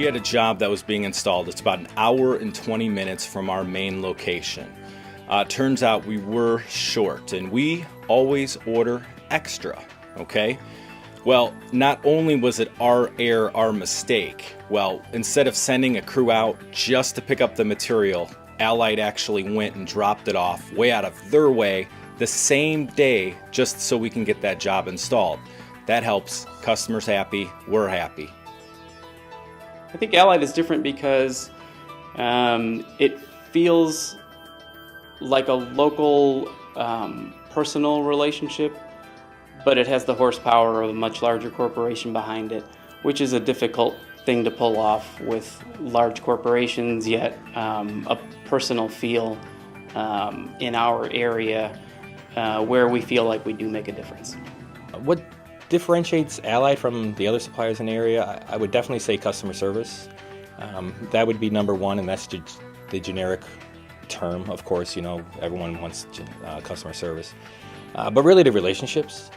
had a job that was being installed. It's about an hour and 20 minutes from our main location. Turns out we were short, and we always order extra, okay? Well, not only was it our error, our mistake, well, instead of sending a crew out just to pick up the material, Allied actually went and dropped it off way out of their way the same day just so we can get that job installed. That helps. Customers happy, we're happy. I think Allied is different because it feels like a local personal relationship, but it has the horsepower of a much larger corporation behind it, which is a difficult thing to pull off with large corporations, yet a personal feel in our area where we feel like we do make a difference. What differentiates Allied from the other suppliers in the area? I would definitely say customer service. That would be number one, and that's the generic term. Of course, you know, everyone wants customer service. But really the relationships.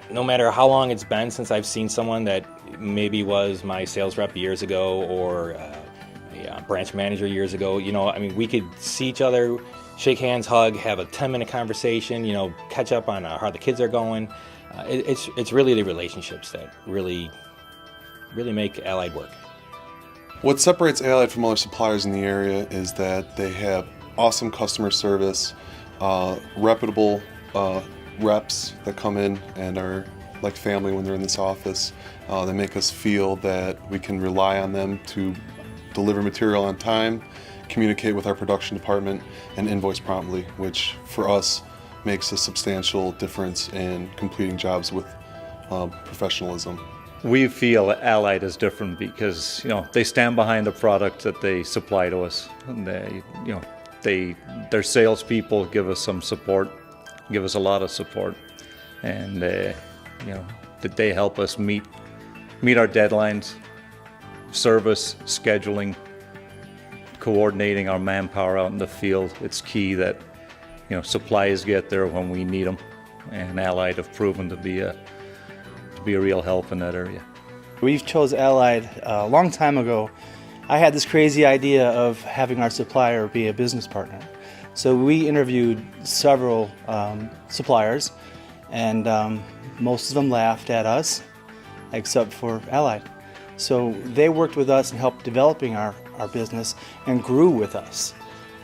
No matter how long it's been since I've seen someone that maybe was my sales rep years ago or a branch manager years ago, you know, I mean, we could see each other, shake hands, hug, have a 10-minute conversation, you know, catch up on how the kids are going. It's really the relationships that really make Allied work. What separates Allied from other suppliers in the area is that they have awesome customer service, reputable reps that come in and are like family when they're in this office. They make us feel that we can rely on them to deliver material on time, communicate with our production department, and invoice promptly, which for us makes a substantial difference in completing jobs with professionalism. We feel Allied is different because, you know, they stand behind the product that they supply to us, and their salespeople give us some support, give us a lot of support, and that they help us meet our deadlines, service, scheduling, coordinating our manpower out in the field. It's key that, you know, supplies get there when we need them, and Allied have proven to be a real help in that area. We chose Allied a long time ago. I had this crazy idea of having our supplier be a business partner. So we interviewed several suppliers, and most of them laughed at us, except for Allied. So they worked with us and helped developing our business and grew with us.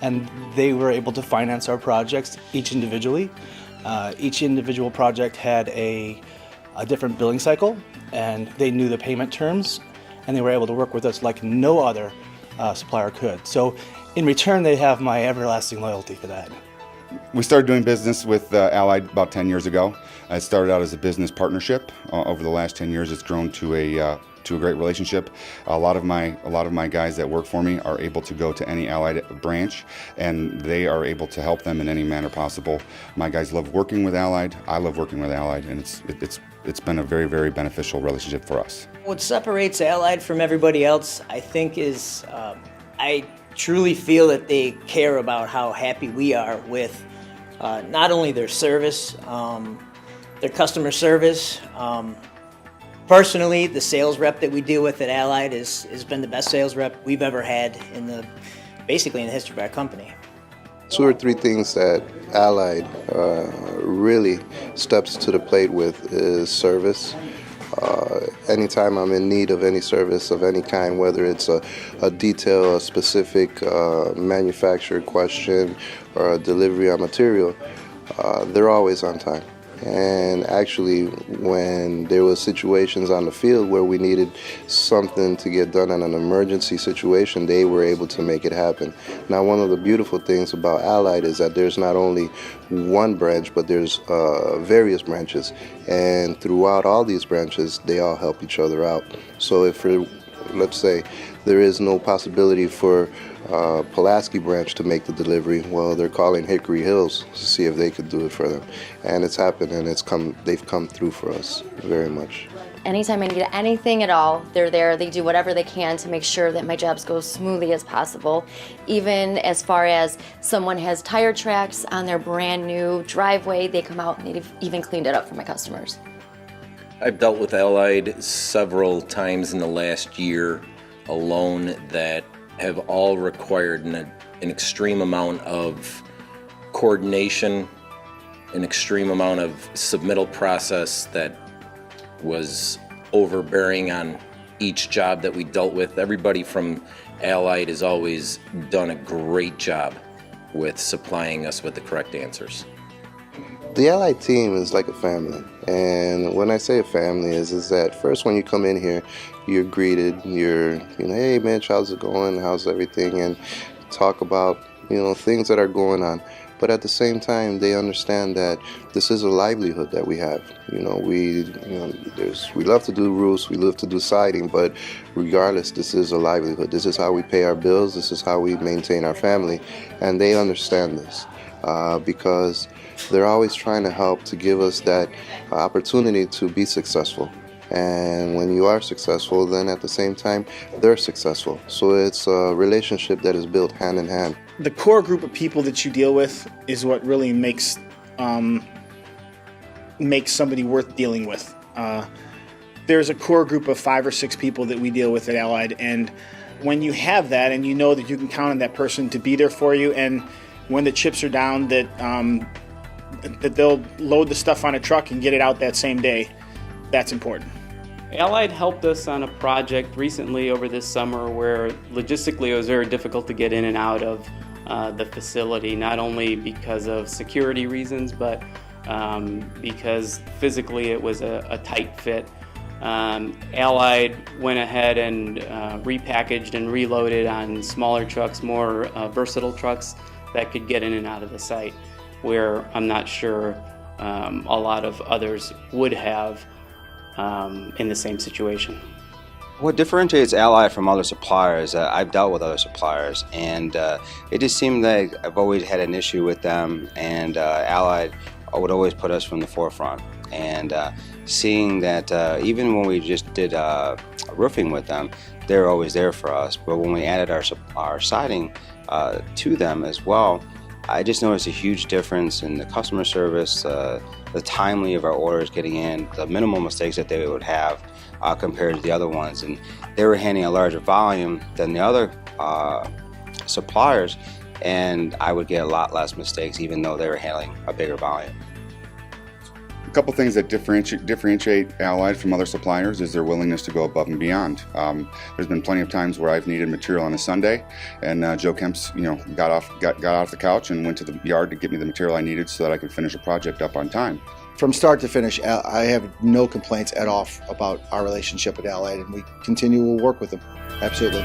And they were able to finance our projects each individually. Each individual project had a different billing cycle, and they knew the payment terms, and they were able to work with us like no other supplier could. So in return, they have my everlasting loyalty for that. We started doing business with Allied about 10 years ago. It started out as a business partnership. Over the last 10 years, it's grown to a great relationship. A lot of my guys that work for me are able to go to any Allied branch, and they are able to help them in any manner possible. My guys love working with Allied. I love working with Allied, and it's been a very, very beneficial relationship for us. What separates Allied from everybody else, I think, is I truly feel that they care about how happy we are with not only their service, their customer service. Personally, the sales rep that we deal with at Allied has been the best sales rep we've ever had basically in the history of our company. 2 or 3 things that Allied really steps to the plate with is service. Anytime I'm in need of any service of any kind, whether it's a detail, a specific manufacturer question, or a delivery on material, they're always on time. And actually, when there was situations on the field where we needed something to get done in an emergency situation, they were able to make it happen. Now, one of the beautiful things about Allied is that there's not only one branch, but there's various branches. And throughout all these branches, they all help each other out. So if, let's say, there is no possibility for Pulaski branch to make the delivery, well, they're calling Hickory Hills to see if they could do it for them. And it's happened, and they've come through for us very much. Anytime I need anything at all, they're there. They do whatever they can to make sure that my jobs go as smoothly as possible. Even as far as someone has tire tracks on their brand new driveway, they come out and they've even cleaned it up for my customers. I've dealt with Allied several times in the last year alone that have all required an extreme amount of coordination, an extreme amount of submittal process that was overbearing on each job that we dealt with. Everybody from Allied has always done a great job with supplying us with the correct answers. The Allied team is like a family, and when I say a family is that first when you come in here, you're greeted, hey Mitch, how's it going, how's everything, and talk about, things that are going on. But at the same time, they understand that this is a livelihood that we have. We love to do roofs, we love to do siding, but regardless, this is a livelihood. This is how we pay our bills, this is how we maintain our family, and they understand this because they're always trying to help to give us that opportunity to be successful. And when you are successful, then at the same time, they're successful. So it's a relationship that is built hand in hand. The core group of people that you deal with is what really makes somebody worth dealing with. There's a core group of 5 or 6 people that we deal with at Allied, and when you have that and you know that you can count on that person to be there for you, and when the chips are down, that they'll load the stuff on a truck and get it out that same day, that's important. Allied helped us on a project recently over this summer where logistically it was very difficult to get in and out of the facility, not only because of security reasons, but because physically it was a tight fit. Allied went ahead and repackaged and reloaded on smaller trucks, more versatile trucks that could get in and out of the site, where I'm not sure a lot of others would have in the same situation. What differentiates Allied from other suppliers, I've dealt with other suppliers, and it just seemed like I've always had an issue with them, and Allied would always put us from the forefront. And seeing that even when we just did roofing with them, they were always there for us. But when we added our siding to them as well, I just noticed a huge difference in the customer service, the timely of our orders getting in, the minimal mistakes that they would have compared to the other ones. And they were handling a larger volume than the other suppliers, and I would get a lot less mistakes even though they were handling a bigger volume. A couple things that differentiate Allied from other suppliers is their willingness to go above and beyond. There's been plenty of times where I've needed material on a Sunday, and Joe Kemp's, got off the couch and went to the yard to get me the material I needed so that I could finish a project up on time. From start to finish, I have no complaints at all about our relationship with Allied, and we continue to work with them. Absolutely.